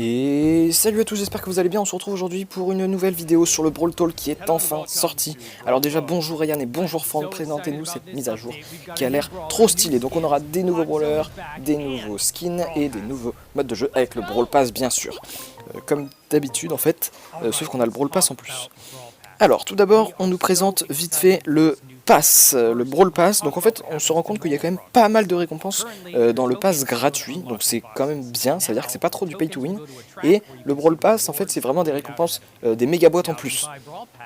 Et salut à tous, j'espère que vous allez bien. On se retrouve aujourd'hui pour une nouvelle vidéo sur le Brawl Talk qui est enfin sorti. Alors déjà bonjour Ryan et bonjour Franck, présentez-nous cette mise à jour qui a l'air trop stylée. Donc on aura des nouveaux brawlers, des nouveaux skins et des nouveaux modes de jeu avec le Brawl Pass bien sûr. Comme d'habitude en fait, sauf qu'on a le Brawl Pass en plus. Alors tout d'abord on nous présente vite fait le Pass, le Brawl Pass. Donc en fait on se rend compte qu'il y a quand même pas mal de récompenses dans le Pass gratuit, donc c'est quand même bien, c'est à dire que c'est pas trop du pay to win. Et le Brawl Pass en fait c'est vraiment des récompenses, des méga boîtes en plus.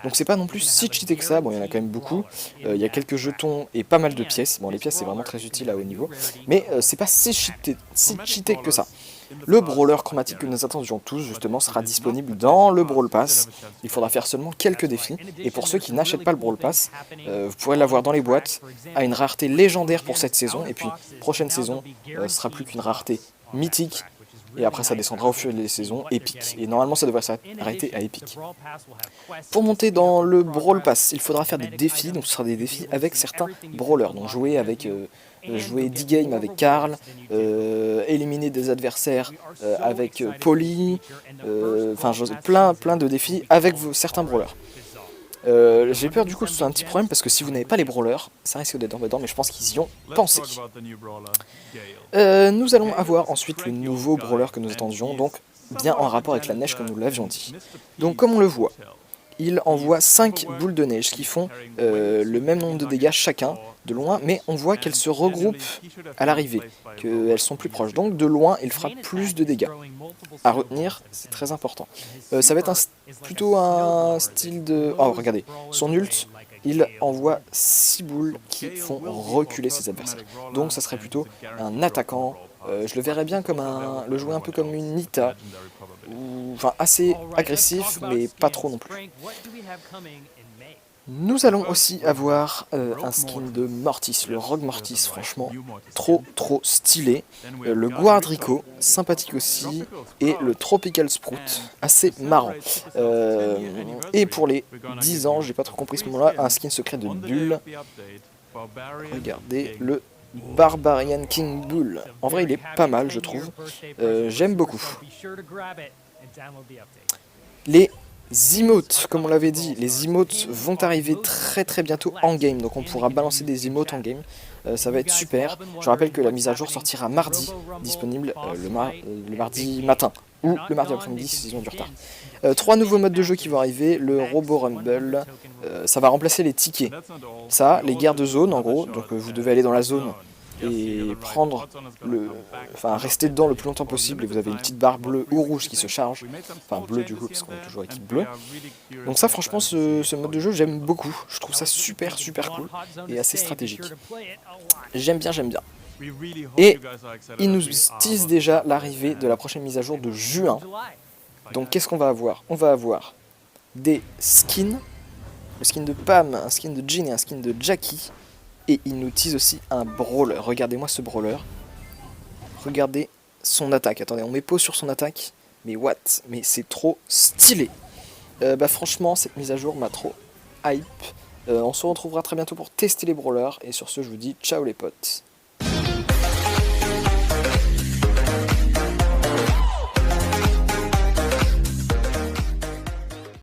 Donc c'est pas non plus si cheaté que ça, bon il y en a quand même beaucoup, il y a quelques jetons et pas mal de pièces, bon les pièces c'est vraiment très utile à haut niveau, mais c'est pas si cheaté que ça. Le brawler chromatique que nous attendions tous justement sera disponible dans le Brawl Pass. Il faudra faire seulement quelques défis, et pour ceux qui n'achètent pas le Brawl Pass, vous pourrez l'avoir dans les boîtes, à une rareté légendaire pour cette saison, et puis prochaine saison sera plus qu'une rareté mythique, et après ça descendra au fur des saisons épiques, et normalement ça devrait s'arrêter à épique. Pour monter dans le Brawl Pass, il faudra faire des défis, donc ce sera des défis avec certains brawlers, donc jouer avec... jouer 10 games avec Karl, éliminer des adversaires avec Polly, enfin plein de défis avec certains brawlers. J'ai peur du coup que ce soit un petit problème parce que si vous n'avez pas les brawlers, ça risque d'être embêtant, mais je pense qu'ils y ont pensé. Nous allons avoir ensuite le nouveau brawler que nous attendions, donc bien en rapport avec la neige comme nous l'avions dit. Donc comme on le voit, il envoie 5 boules de neige qui font le même nombre de dégâts chacun de loin, mais on voit qu'elles se regroupent à l'arrivée, qu'elles sont plus proches. Donc de loin, il fera plus de dégâts. À retenir, c'est très important. Ça va être plutôt un style de... Oh, regardez, son ult, il envoie 6 boules qui font reculer ses adversaires. Donc ça serait plutôt un attaquant. Je le verrais bien comme le jouer un peu comme une Nita, enfin assez agressif, mais pas trop non plus. Nous allons aussi avoir un skin de Mortis, le Rogue Mortis, franchement, trop stylé. Le Guardrico, sympathique aussi, et le Tropical Sprout, assez marrant. Et pour les 10 ans, j'ai pas trop compris ce moment-là, un skin secret de Bull. Regardez, le Barbarian King Bull. En vrai, il est pas mal, je trouve. J'aime beaucoup. Les emotes, comme on l'avait dit, les emotes vont arriver très bientôt en game, donc on pourra balancer des emotes en game, ça va être super. Je rappelle que la mise à jour sortira mardi, disponible le mardi matin, ou le mardi après-midi s'ils ont du retard. 3 nouveaux modes de jeu qui vont arriver, le Robo Rumble, ça va remplacer les tickets, ça, les guerres de zone en gros, donc vous devez aller dans la zone et prendre rester dedans le plus longtemps possible, et vous avez une petite barre bleue ou rouge qui se charge, enfin bleu du coup parce qu'on est toujours équipe bleue. Donc ça franchement ce mode de jeu j'aime beaucoup, je trouve ça super cool et assez stratégique. J'aime bien. Et il nous tease déjà l'arrivée de la prochaine mise à jour de juin. Donc qu'est-ce qu'on va avoir? On va avoir des skins, le skin de Pam, un skin de Jean et un skin de Jackie. Et il nous tease aussi un brawler. Regardez-moi ce brawler. Regardez son attaque. Attendez, on met pause sur son attaque. Mais what? Mais c'est trop stylé. Franchement, cette mise à jour m'a trop hype. On se retrouvera très bientôt pour tester les brawlers. Et sur ce, je vous dis ciao les potes.